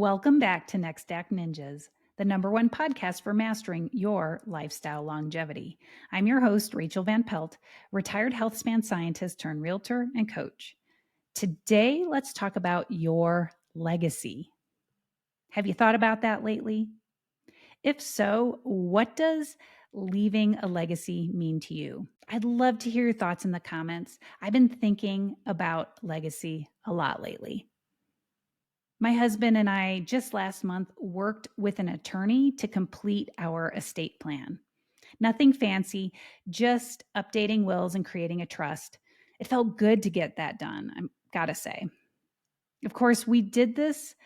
Welcome back to Next Act Ninjas, the #1 podcast for mastering your lifestyle longevity. I'm your host, Rachael Van Pelt, retired health span scientist turned realtor and coach. Today, let's talk about your legacy. Have you thought about that lately? If so, what does leaving a legacy mean to you? I'd love to hear your thoughts in the comments. I've been thinking about legacy a lot lately. My husband and I just last month worked with an attorney to complete our estate plan. Nothing fancy, just updating wills and creating a trust. It felt good to get that done, I've got to say. Of course, we did this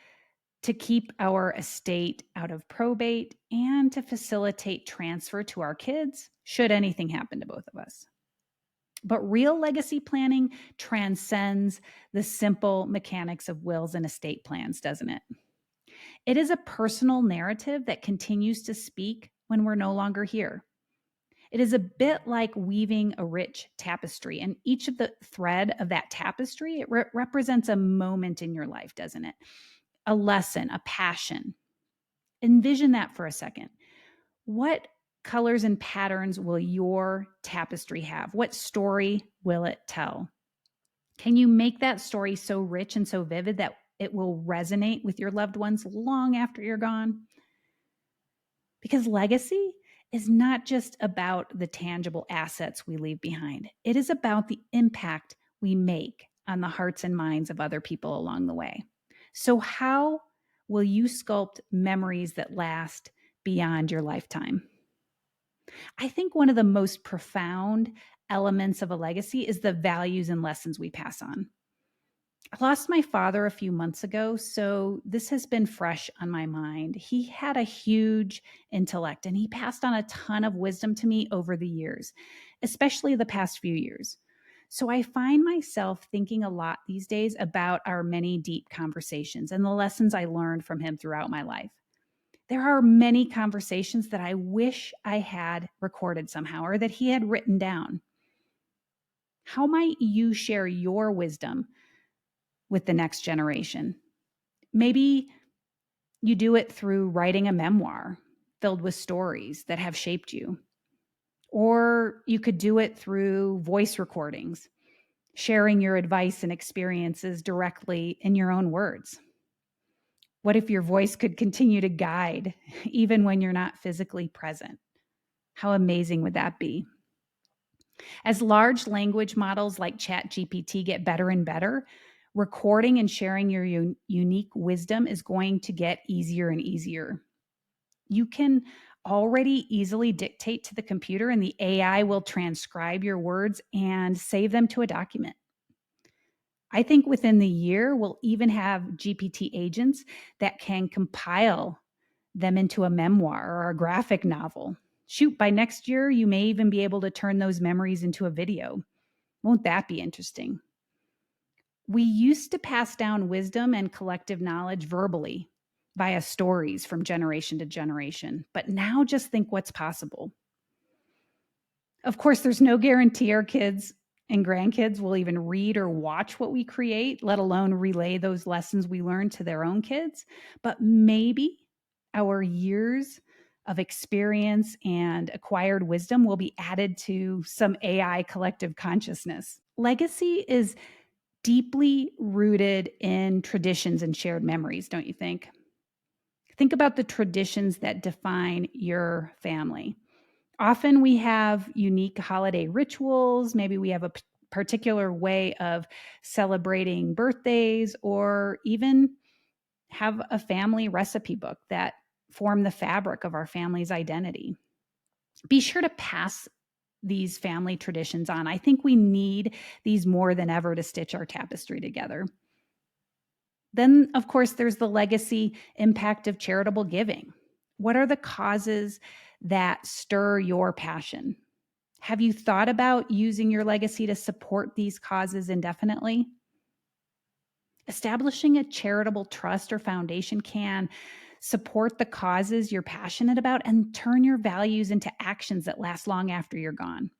to keep our estate out of probate and to facilitate transfer to our kids should anything happen to both of us. But real legacy planning transcends the simple mechanics of wills and estate plans, doesn't it? It is a personal narrative that continues to speak when we're no longer here. It is a bit like weaving a rich tapestry, and each of the thread of that tapestry, it represents a moment in your life, doesn't it? A lesson, a passion. Envision that for a second. What colors and patterns will your tapestry have? What story will it tell? Can you make that story so rich and so vivid that it will resonate with your loved ones long after you're gone? Because legacy is not just about the tangible assets we leave behind. It is about the impact we make on the hearts and minds of other people along the way. So how will you sculpt memories that last beyond your lifetime? I think one of the most profound elements of a legacy is the values and lessons we pass on. I lost my father a few months ago, so this has been fresh on my mind. He had a huge intellect and he passed on a ton of wisdom to me over the years, especially the past few years. So I find myself thinking a lot these days about our many deep conversations and the lessons I learned from him throughout my life. There are many conversations that I wish I had recorded somehow or that he had written down. How might you share your wisdom with the next generation? Maybe you do it through writing a memoir filled with stories that have shaped you. Or you could do it through voice recordings, sharing your advice and experiences directly in your own words. What if your voice could continue to guide even when you're not physically present? How amazing would that be? As large language models like ChatGPT get better and better, recording and sharing your unique wisdom is going to get easier and easier. You can already easily dictate to the computer, and the AI will transcribe your words and save them to a document. I think within the year, we'll even have GPT agents that can compile them into a memoir or a graphic novel. Shoot, by next year, you may even be able to turn those memories into a video. Won't that be interesting? We used to pass down wisdom and collective knowledge verbally via stories from generation to generation, but now just think what's possible. Of course, there's no guarantee our kids and grandkids will even read or watch what we create, let alone relay those lessons we learned to their own kids. But maybe our years of experience and acquired wisdom will be added to some AI collective consciousness. Legacy is deeply rooted in traditions and shared memories, don't you think? Think about the traditions that define your family. Often we have unique holiday rituals. Maybe we have a particular way of celebrating birthdays, or even have a family recipe book that form the fabric of our family's identity. Be sure to pass these family traditions on. I think we need these more than ever to stitch our tapestry together. Then, of course, there's the legacy impact of charitable giving. What are the causes that stir your passion? Have you thought about using your legacy to support these causes indefinitely? Establishing a charitable trust or foundation can support the causes you're passionate about and turn your values into actions that last long after you're gone.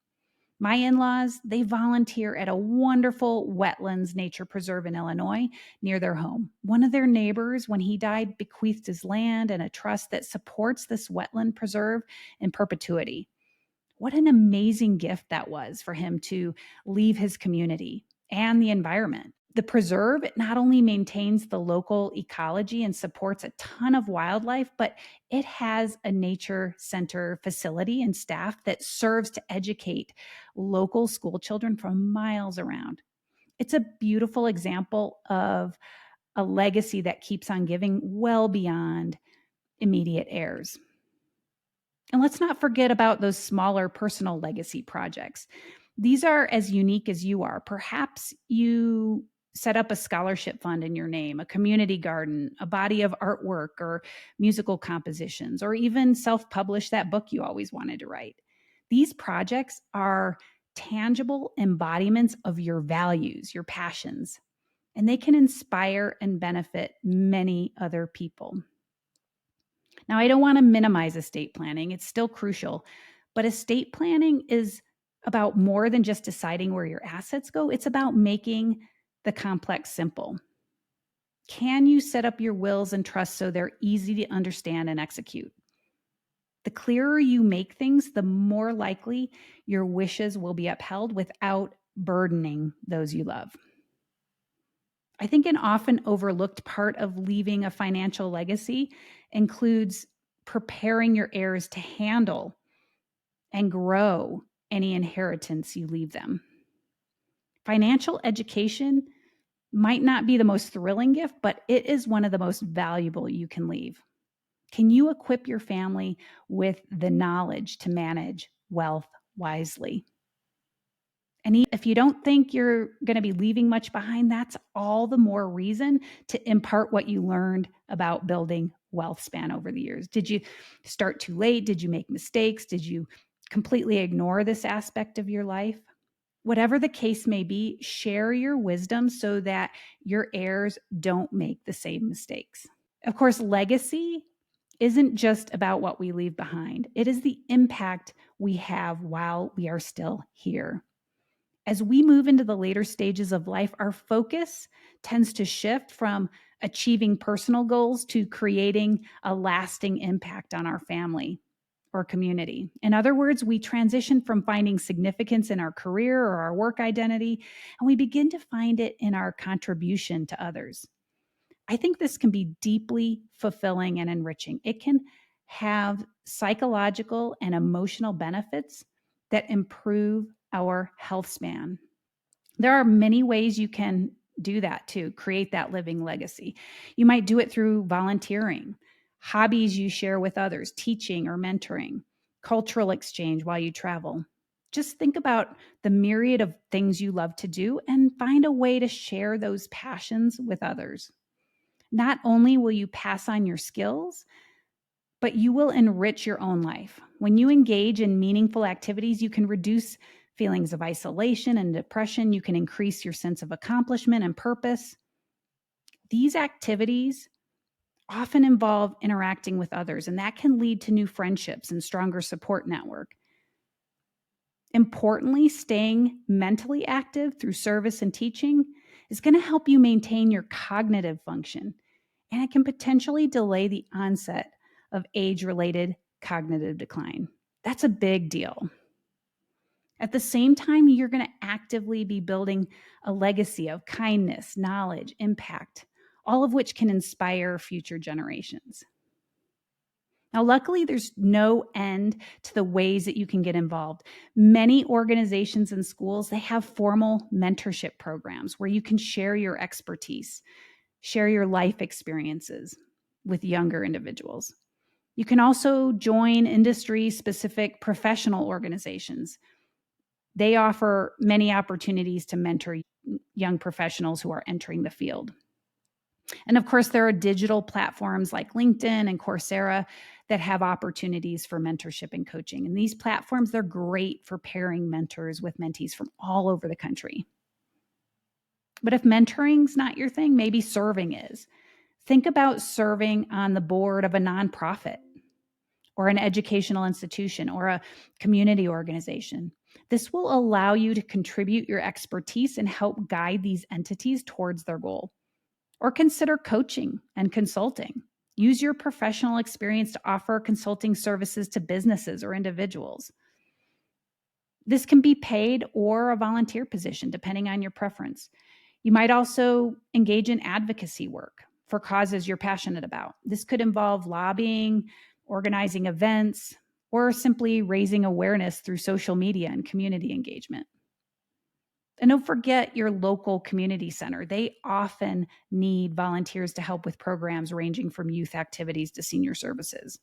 My in-laws, they volunteer at a wonderful wetlands nature preserve in Illinois near their home. One of their neighbors, when he died, bequeathed his land and a trust that supports this wetland preserve in perpetuity. What an amazing gift that was for him to leave his community and the environment. The preserve not only maintains the local ecology and supports a ton of wildlife, but it has a nature center facility and staff that serves to educate local school children from miles around. It's a beautiful example of a legacy that keeps on giving well beyond immediate heirs. And let's not forget about those smaller personal legacy projects. These are as unique as you are. Perhaps you set up a scholarship fund in your name, a community garden, a body of artwork or musical compositions, or even self publish that book you always wanted to write. These projects are tangible embodiments of your values, your passions, and they can inspire and benefit many other people. Now, I don't want to minimize estate planning, it's still crucial, but estate planning is about more than just deciding where your assets go. It's about making the complex simple. Can you set up your wills and trusts so they're easy to understand and execute? The clearer you make things, the more likely your wishes will be upheld without burdening those you love. I think an often overlooked part of leaving a financial legacy includes preparing your heirs to handle and grow any inheritance you leave them. Financial education might not be the most thrilling gift, but it is one of the most valuable you can leave. Can you equip your family with the knowledge to manage wealth wisely? And if you don't think you're going to be leaving much behind, that's all the more reason to impart what you learned about building wealth span over the years. Did you start too late? Did you make mistakes? Did you completely ignore this aspect of your life? Whatever the case may be, share your wisdom so that your heirs don't make the same mistakes. Of course, legacy isn't just about what we leave behind. It is the impact we have while we are still here. As we move into the later stages of life, our focus tends to shift from achieving personal goals to creating a lasting impact on our family or community. In other words, we transition from finding significance in our career or our work identity, and we begin to find it in our contribution to others. I think this can be deeply fulfilling and enriching. It can have psychological and emotional benefits that improve our health span. There are many ways you can do that to create that living legacy. You might do it through volunteering, hobbies you share with others, teaching or mentoring, cultural exchange while you travel. Just think about the myriad of things you love to do and find a way to share those passions with others. Not only will you pass on your skills, but you will enrich your own life. When you engage in meaningful activities, you can reduce feelings of isolation and depression. You can increase your sense of accomplishment and purpose. These activities often involve interacting with others, and that can lead to new friendships and stronger support network. Importantly, staying mentally active through service and teaching is going to help you maintain your cognitive function, and it can potentially delay the onset of age-related cognitive decline. That's a big deal. At the same time, you're going to actively be building a legacy of kindness, knowledge, impact, all of which can inspire future generations. Now, luckily, there's no end to the ways that you can get involved. Many organizations and schools, they have formal mentorship programs where you can share your expertise, share your life experiences with younger individuals. You can also join industry-specific professional organizations. They offer many opportunities to mentor young professionals who are entering the field. And of course, there are digital platforms like LinkedIn and Coursera that have opportunities for mentorship and coaching. And these platforms, they're great for pairing mentors with mentees from all over the country. But if mentoring's not your thing, maybe serving is. Think about serving on the board of a nonprofit or an educational institution or a community organization. This will allow you to contribute your expertise and help guide these entities towards their goal. Or consider coaching and consulting. Use your professional experience to offer consulting services to businesses or individuals. This can be paid or a volunteer position, depending on your preference. You might also engage in advocacy work for causes you're passionate about. This could involve lobbying, organizing events, or simply raising awareness through social media and community engagement. And don't forget your local community center. They often need volunteers to help with programs ranging from youth activities to senior services.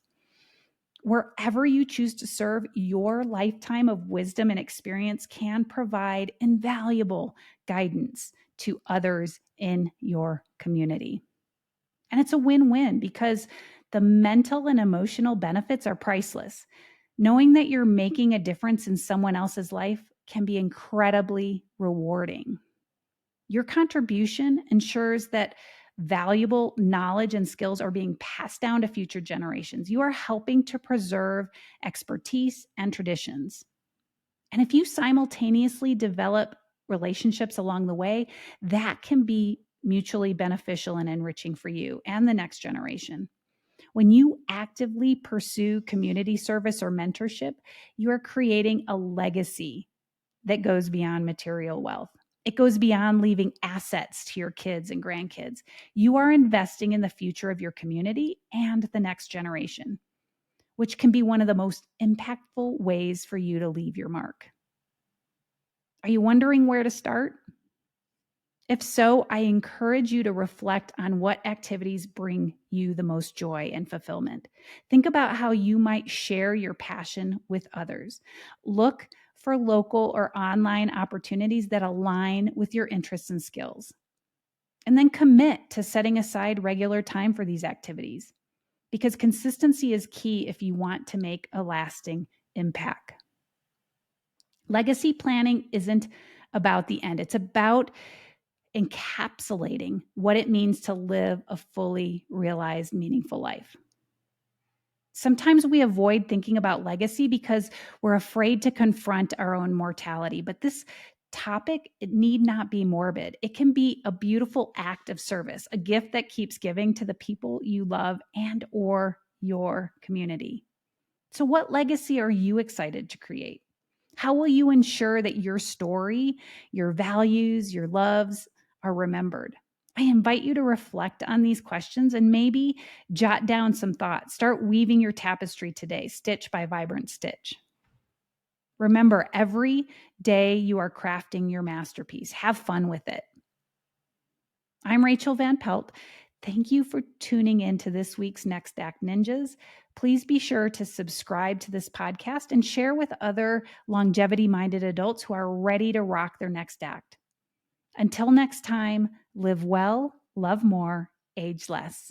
Wherever you choose to serve, your lifetime of wisdom and experience can provide invaluable guidance to others in your community. And it's a win-win because the mental and emotional benefits are priceless. Knowing that you're making a difference in someone else's life can be incredibly rewarding. Your contribution ensures that valuable knowledge and skills are being passed down to future generations. You are helping to preserve expertise and traditions. And if you simultaneously develop relationships along the way, that can be mutually beneficial and enriching for you and the next generation. When you actively pursue community service or mentorship, you are creating a legacy that goes beyond material wealth. It goes beyond leaving assets to your kids and grandkids. You are investing in the future of your community and the next generation, which can be one of the most impactful ways for you to leave your mark. Are you wondering where to start? If so, I encourage you to reflect on what activities bring you the most joy and fulfillment. Think about how you might share your passion with others. Look for local or online opportunities that align with your interests and skills. And then commit to setting aside regular time for these activities because consistency is key if you want to make a lasting impact. Legacy planning isn't about the end, it's about encapsulating what it means to live a fully realized, meaningful life. Sometimes we avoid thinking about legacy because we're afraid to confront our own mortality, but this topic, it need not be morbid. It can be a beautiful act of service, a gift that keeps giving to the people you love and or your community. So what legacy are you excited to create? How will you ensure that your story, your values, your loves are remembered? I invite you to reflect on these questions and maybe jot down some thoughts. Start weaving your tapestry today, stitch by vibrant stitch. Remember, every day you are crafting your masterpiece. Have fun with it. I'm Rachael Van Pelt. Thank you for tuning in to this week's Next Act Ninjas. Please be sure to subscribe to this podcast and share with other longevity-minded adults who are ready to rock their next act. Until next time, live well, love more, age less.